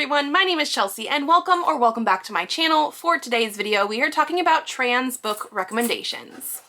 everyone, my name is Chelsea and welcome back to my channel. For today's video, we are talking about trans book recommendations.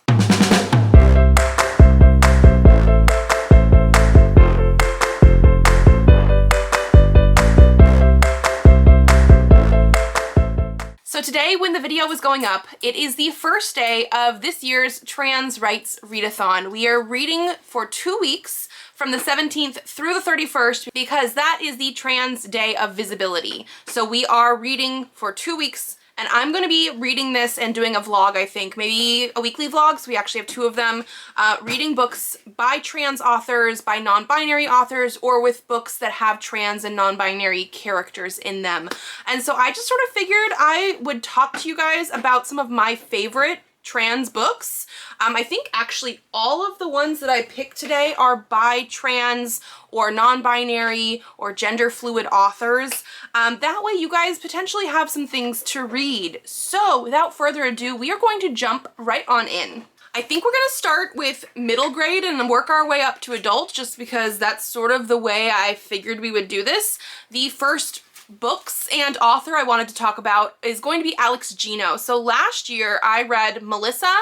So today, when the video was going up, it is the first day of this year's Trans Rights Readathon. We are reading for 2 weeks from the 17th through the 31st because that is the Trans Day of Visibility. So we are reading for 2 weeks, and I'm going to be reading this and doing a vlog, I think, maybe a weekly vlog, so we actually have 2 of them, reading books by trans authors, by non-binary authors, or with books that have trans and non-binary characters in them. And so I just sort of figured I would talk to you guys about some of my favorite trans books. I think actually all of the ones that I picked today are by trans or non-binary or gender fluid authors. That way you guys potentially have some things to read. So without further ado, we are going to jump right on in. I think we're gonna start with middle grade and work our way up to adult, just because that's sort of the way I figured we would do this. The first books and author I wanted to talk about is going to be Gino. So last year I read Melissa,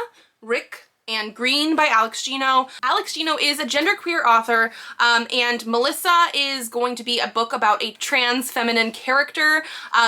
Rick, and Green by Gino. Gino is a genderqueer author, and Melissa is going to be a book about a trans feminine character.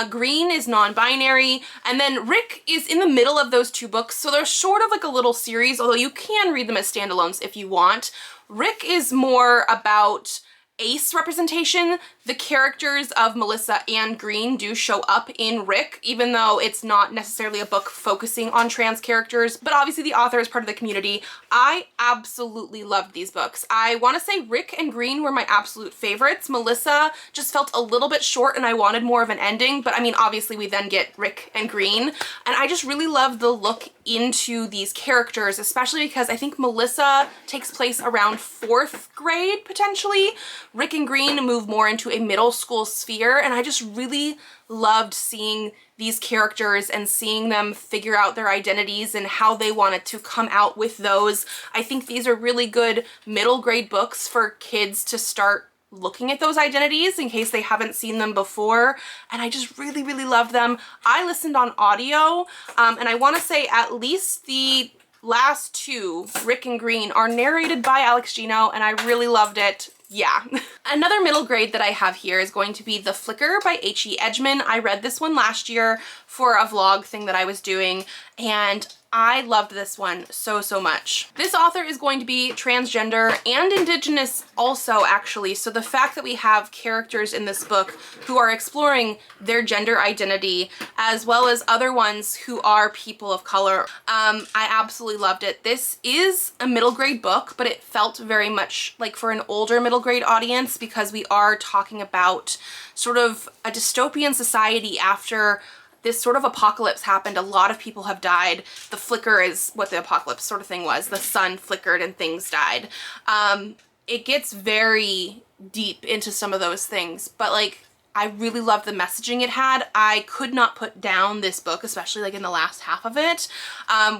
Green is non-binary, and then Rick is in the middle of those 2 books, so they're sort of like a little series, although you can read them as standalones if you want. Rick is more about ace representation. The characters of Melissa and Green do show up in Rick, even though it's not necessarily a book focusing on trans characters, but obviously the author is part of the community. I absolutely loved these books. I want to say Rick and Green were my absolute favorites. Melissa just felt a little bit short and I wanted more of an ending, but I mean, obviously we then get Rick and Green, and I just really love the look into these characters, especially because I think Melissa takes place around 4th grade, potentially. Rick and Green move more into a middle school sphere, and I just really loved seeing these characters and seeing them figure out their identities and how they wanted to come out with those. I think these are really good middle grade books for kids to start looking at those identities in case they haven't seen them before, and I just really loved them. I listened on audio, and I want to say at least the last 2, Rick and Green, are narrated by Gino, and I really loved it. Yeah. Another middle grade that I have here is going to be The Flicker by H.E. Edgman. I read this one last year for a vlog thing that I was doing, and I loved this one so much. This author is going to be transgender and indigenous also, actually, so the fact that we have characters in this book who are exploring their gender identity as well as other ones who are people of color, I absolutely loved it. This is a middle grade book, but it felt very much like for an older middle grade audience because we are talking about sort of a dystopian society after this sort of apocalypse happened. A lot of people have died. The flicker is what the apocalypse sort of thing was. The sun flickered and things died. It gets very deep into some of those things, but like, I really loved the messaging it had. I could not put down this book, especially like in the last half of it.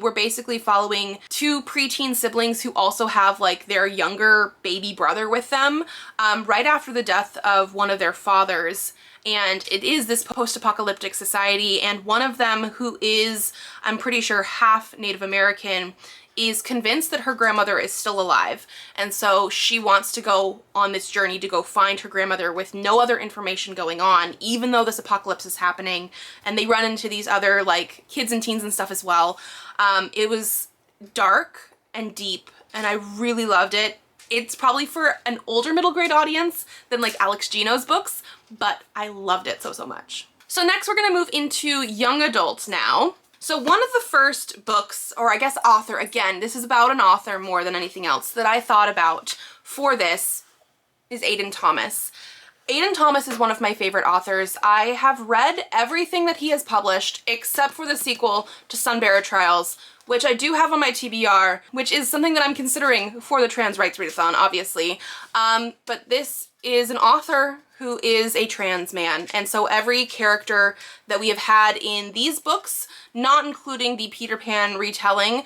We're basically following 2 preteen siblings who also have like their younger baby brother with them, right after the death of one of their fathers. And it is this post-apocalyptic society, and one of them, who is, I'm pretty sure, half Native American, is convinced that her grandmother is still alive. And so she wants to go on this journey to go find her grandmother with no other information going on, even though this apocalypse is happening. And they run into these other like kids and teens and stuff as well. It was dark and deep, and I really loved it. It's probably for an older middle grade audience than like Gino's books, but I loved it so much. So next we're gonna move into young adults now. So one of the first books, or I guess author, again, this is about an author more than anything else, that I thought about for this is Aiden Thomas. Aiden Thomas is one of my favorite authors. I have read everything that he has published except for the sequel to Sunbearer Trials, which I do have on my TBR, which is something that I'm considering for the Trans Rights Readathon, obviously. But this is an author who is a trans man, and so every character that we have had in these books, not including the Peter Pan retelling,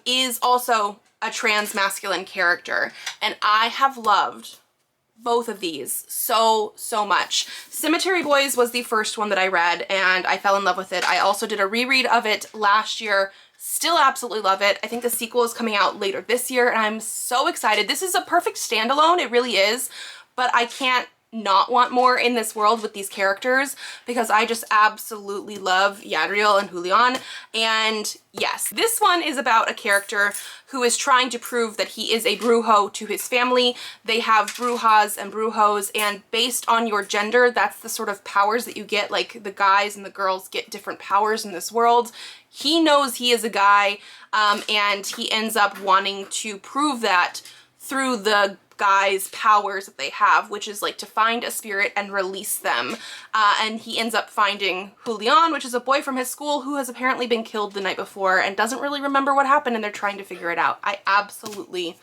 is also a trans masculine character, and I have loved both of these so much. Cemetery Boys was the first one that I read and I fell in love with it. I also did a reread of it last year. Still absolutely love it. I think the sequel is coming out later this year and I'm so excited. This is a perfect standalone, it really is, but I can't not want more in this world with these characters because I just absolutely love Yadriel and Julian. And yes, this one is about a character who is trying to prove that he is a brujo to his family. They have brujas and brujos, and based on your gender, that's the sort of powers that you get. Like the guys and the girls get different powers in this world. He knows he is a guy, and he ends up wanting to prove that through the guys' powers that they have, which is like to find a spirit and release them. And he ends up finding Julian, which is a boy from his school who has apparently been killed the night before and doesn't really remember what happened, and they're trying to figure it out. I absolutely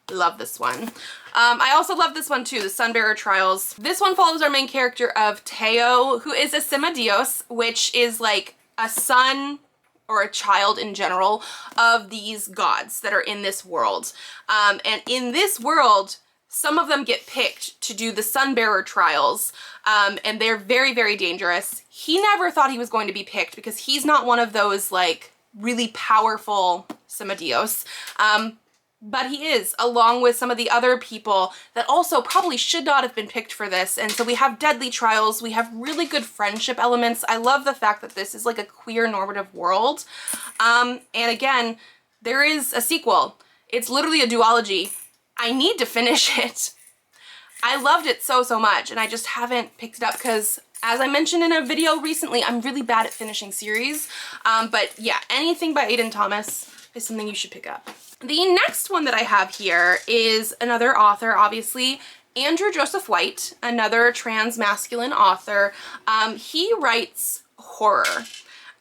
love this one. I also love this one too, the Sunbearer Trials. This one follows our main character of Teo, who is a Semadios, which is like a son or a child in general of these gods that are in this world. And in this world, some of them get picked to do the Sunbearer Trials, and they're very dangerous. He never thought he was going to be picked because he's not one of those like really powerful Semadios. But he is, along with some of the other people that also probably should not have been picked for this. And so we have deadly trials, we have really good friendship elements. I love the fact that this is like a queer normative world. And again, there is a sequel. It's literally a duology. I need to finish it. I loved it so much, and I just haven't picked it up because, as I mentioned in a video recently, I'm really bad at finishing series. But yeah, anything by Aiden Thomas is something you should pick up. The next one that I have here is another author, obviously, Andrew Joseph White, another trans masculine author. He writes horror.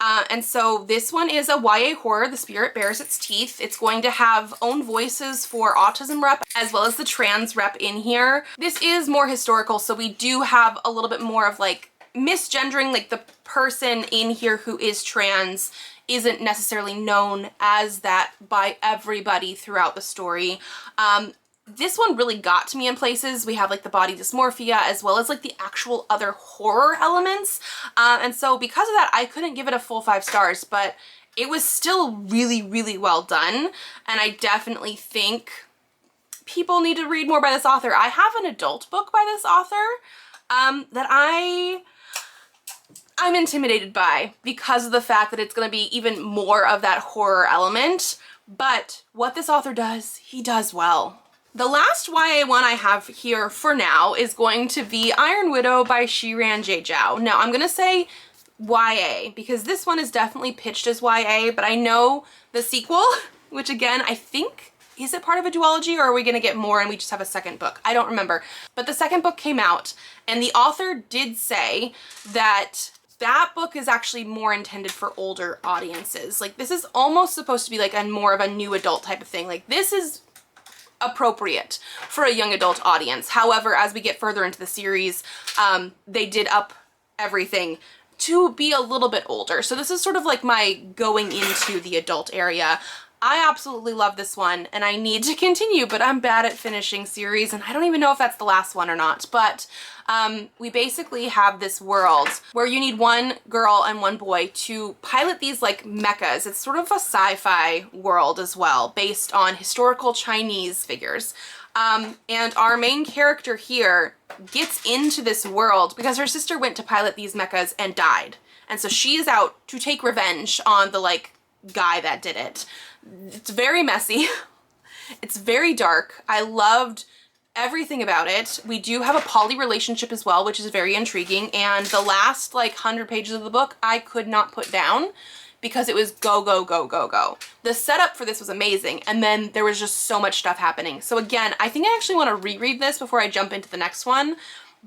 And so this one is a YA horror, The Spirit Bares Its Teeth. It's going to have own voices for autism rep as well as the trans rep in here. This is more historical, so we do have a little bit more of like misgendering, like the person in here who is trans isn't necessarily known as that by everybody throughout the story. This one really got to me in places. We have like the body dysmorphia as well as like the actual other horror elements. And so because of that, I couldn't give it a full 5 stars, but it was still really well done. And I definitely think people need to read more by this author. I have an adult book by this author that I'm intimidated by because of the fact that it's going to be even more of that horror element. But what this author does, he does well. The last YA one I have here for now is going to be Iron Widow by Trans Rights Readathon. Now I'm going to say YA because this one is definitely pitched as YA, but I know the sequel, which again, I think, is it part of a duology or are we going to get more and we just have a second book? I don't remember. But the second book came out and the author did say that that book is actually more intended for older audiences. Like this is almost supposed to be like a more of a new adult type of thing. Like this is appropriate for a young adult audience. However, as we get further into the series, they did up everything to be a little bit older. So this is sort of like my going into the adult area. I absolutely love this one and I need to continue, but I'm bad at finishing series and I don't even know if that's the last one or not. But we basically have this world where you need one girl and one boy to pilot these like mechas. It's sort of a sci-fi world as well, based on historical Chinese figures. And our main character here gets into this world because her sister went to pilot these mechas and died. And so she is out to take revenge on the like guy that did it. It's very messy. It's very dark. I loved everything about it. We do have a poly relationship as well, which is very intriguing. And the last like 100 pages of the book, I could not put down because it was go. The setup for this was amazing. And then there was just so much stuff happening. So again, I think I actually want to reread this before I jump into the next one.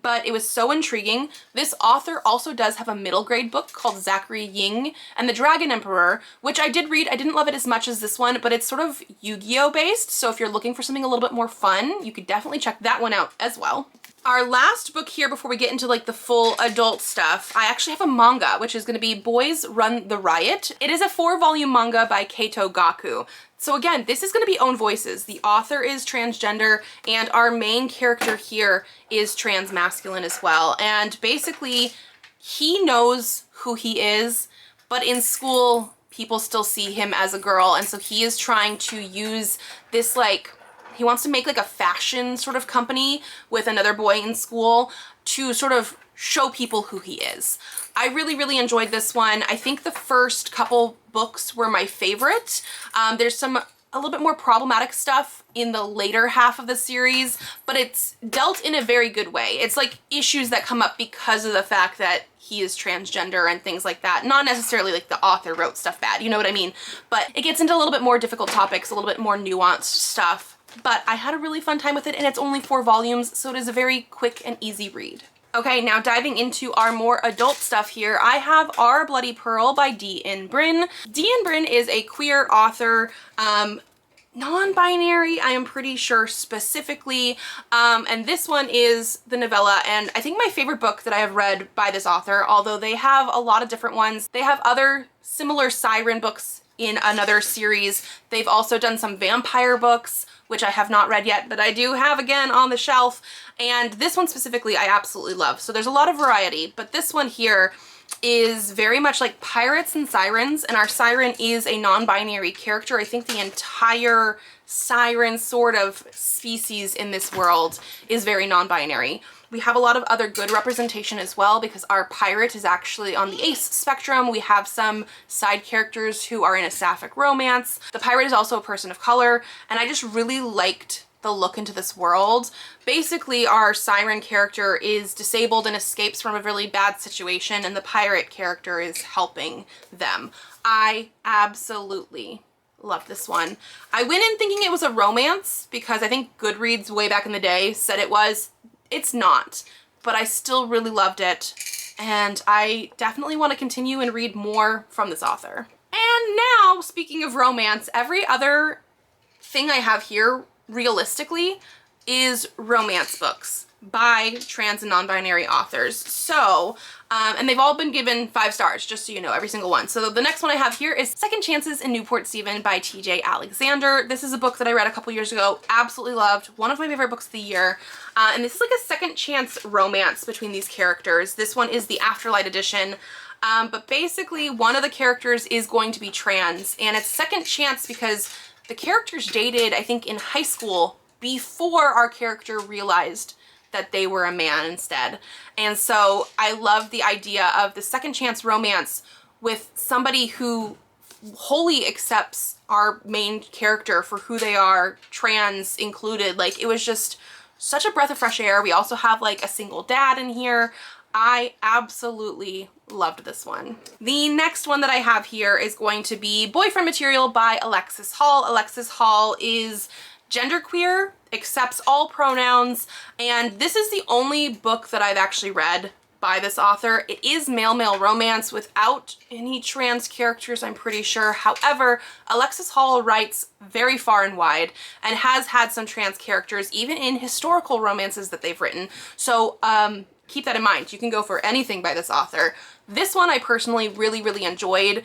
But it was so intriguing. This author also does have a middle grade book called Zachary Ying and the Dragon Emperor, which I did read. I didn't love it as much as this one, but it's sort of Yu-Gi-Oh based. So if you're looking for something a little bit more fun, you could definitely check that one out as well. Our last book here before we get into like the full adult stuff, I actually have a manga, which is going to be Boys Run the Riot. It is a 4-volume manga by Kaito Gaku. So again, this is going to be own voices. The author is transgender and our main character here is trans masculine as well. And basically he knows who he is, but in school people still see him as a girl. And so he is trying to use this, like, he wants to make like a fashion sort of company with another boy in school to sort of show people who he is. I really, really enjoyed this one. I think the first couple books were my favorite. There's a little bit more problematic stuff in the later half of the series, but it's dealt in a very good way. It's like issues that come up because of the fact that he is transgender and things like that. Not necessarily like the author wrote stuff bad, you know what I mean? But it gets into a little bit more difficult topics, a little bit more nuanced stuff. But I had a really fun time with it, and it's only 4 volumes, so it is a very quick and easy read. Okay, now diving into our more adult stuff here, I have Our Bloody Pearl by Bryn. Bryn is a queer author, non-binary, I am pretty sure specifically, and this one is the novella, and I think my favorite book that I have read by this author, although they have a lot of different ones. They have other similar siren books in another series. They've also done some vampire books, which I have not read yet, but I do have again on the shelf. And this one specifically I absolutely love. So there's a lot of variety, but this one here is very much like pirates and sirens, and our siren is a non-binary character. I think the entire siren sort of species in this world is very non-binary. We have a lot of other good representation as well because our pirate is actually on the ace spectrum. We have some side characters who are in a sapphic romance. The pirate is also a person of color, and I just really liked the look into this world. Basically, our siren character is disabled and escapes from a really bad situation, and the pirate character is helping them. I absolutely love this one. I went in thinking it was a romance because I think Goodreads way back in the day said it was. It's not, but I still really loved it, and I definitely want to continue and read more from this author. And now, speaking of romance, every other thing I have here, realistically, is romance books by trans and non-binary authors. So, and they've all been given 5 stars, just so you know, every single one. So the next one I have here is Second Chances in Newport Stephen by TJ Alexander. This is a book that I read a couple years ago, absolutely loved, one of my favorite books of the year. And this is like a second chance romance between these characters. This one is the Afterlight edition. But basically one of the characters is going to be trans, and it's second chance because the characters dated, I think, in high school before our character realized that they were a man instead. And so I love the idea of the second chance romance with somebody who wholly accepts our main character for who they are, trans included. Like, it was just such a breath of fresh air. We also have like a single dad in here. I absolutely loved this one. The next one that I have here is going to be Boyfriend Material by Alexis Hall. Alexis Hall is genderqueer, accepts all pronouns, and this is the only book that I've actually read by this author. It is male-male romance without any trans characters, I'm pretty sure. However, Alexis Hall writes very far and wide and has had some trans characters even in historical romances that they've written. So keep that in mind. You can go for anything by this author. This one I personally really, really enjoyed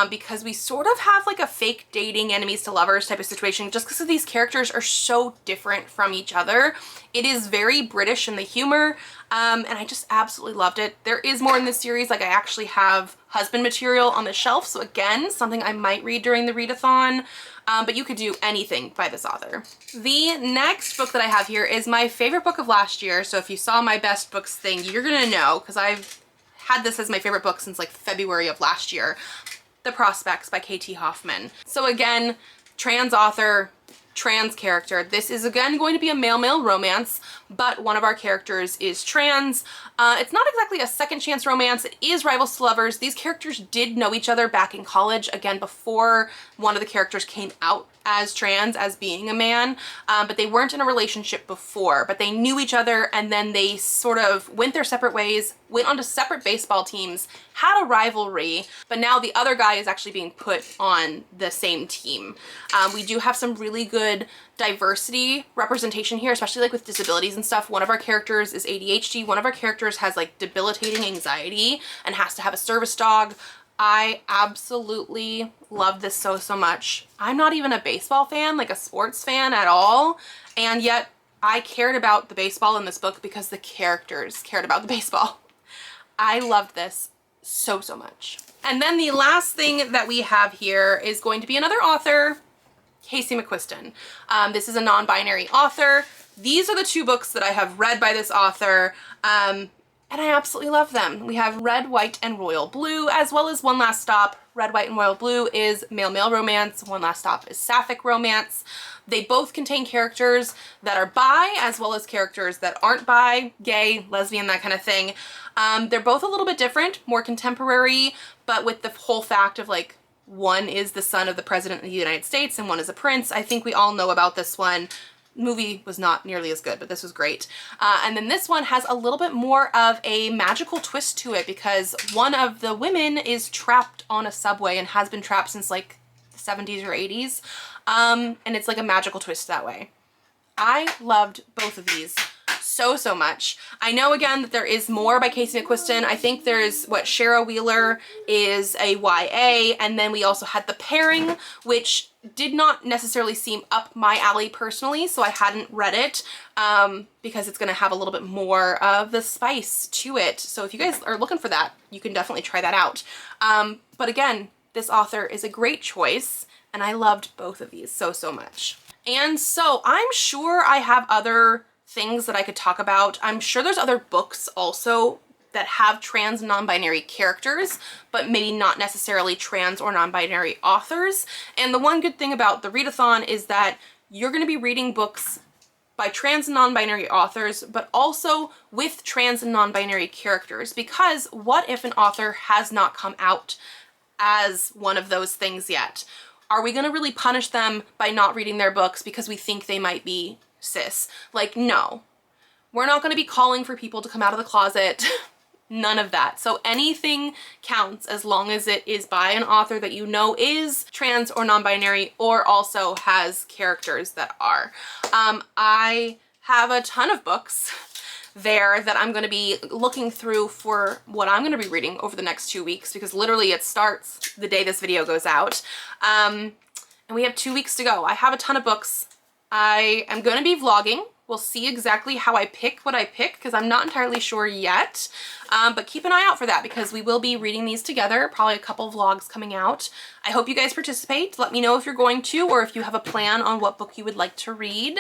because we sort of have like a fake dating enemies to lovers type of situation just because these characters are so different from each other. It is very British in the humor, and I just absolutely loved it. There is more in this series. Like, I actually have Husband Material on the shelf, so again, something I might read during the readathon. But you could do anything by this author. The next book that I have here is my favorite book of last year. So if you saw my best books thing, you're gonna know, because I've had this as my favorite book since like February of last year. The Prospects by KT Hoffman. So again, trans author, trans character. This is again going to be a male-male romance, but one of our characters is trans. It's not exactly a second chance romance. It is rivals to lovers. These characters did know each other back in college, again, before one of the characters came out as trans, as being a man, but they weren't in a relationship before, but they knew each other, and then they sort of went their separate ways, went onto separate baseball teams, had a rivalry, but now the other guy is actually being put on the same team. We do have some really good diversity representation here, especially like with disabilities and stuff. One of our characters is ADHD. One of our characters has like debilitating anxiety and has to have a service dog. I absolutely love this so much. I'm not even a baseball fan, like a sports fan at all, and yet I cared about the baseball in this book because the characters cared about the baseball. I loved this so much. And then the last thing that we have here is going to be another author, Casey McQuiston. This is a non-binary author. These are the two books that I have read by this author, and I absolutely love them. We have Red, White, and Royal Blue, as well as One Last Stop. Red, White, and Royal Blue is male-male romance. One Last Stop is sapphic romance. They both contain characters that are bi, as well as characters that aren't bi, gay, lesbian, that kind of thing. They're both a little bit different, more contemporary, but with the whole fact of like, one is the son of the President of the United States and one is a prince. I think we all know about this one. Movie was not nearly as good, but this was great. And then this one has a little bit more of a magical twist to it because one of the women is trapped on a subway and has been trapped since like the 70s or 80s. And it's like a magical twist that way. I loved both of these so much. I know again that there is more by Casey McQuiston. I think there's what Shara Wheeler is a YA, and then we also had The Pairing, which did not necessarily seem up my alley personally, so I hadn't read it because it's going to have a little bit more of the spice to it. So if you guys are looking for that, you can definitely try that out. But again, this author is a great choice, and I loved both of these so much. And so I'm sure I have other things that I could talk about. I'm sure there's other books also that have trans and non-binary characters, but maybe not necessarily trans or non-binary authors. And the one good thing about the readathon is that you're going to be reading books by trans and non-binary authors, but also with trans and non-binary characters, because what if an author has not come out as one of those things yet? Are we going to really punish them by not reading their books because we think they might be cis? Like, no. We're not going to be calling for people to come out of the closet. None of that. So anything counts as long as it is by an author that you know is trans or non-binary or also has characters that are. I have a ton of books there that I'm going to be looking through for what I'm going to be reading over the next 2 weeks, because literally it starts the day this video goes out. And we have 2 weeks to go. I have a ton of books. I am going to be vlogging. We'll see exactly how I pick what I pick because I'm not entirely sure yet. But keep an eye out for that because we will be reading these together. Probably a couple vlogs coming out. I hope you guys participate. Let me know if you're going to or if you have a plan on what book you would like to read.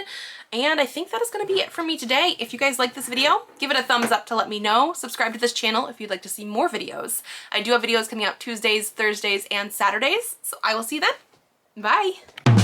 And I think that is going to be it for me today. If you guys like this video, give it a thumbs up to let me know. Subscribe to this channel if you'd like to see more videos. I do have videos coming out Tuesdays, Thursdays, and Saturdays. So I will see you then. Bye.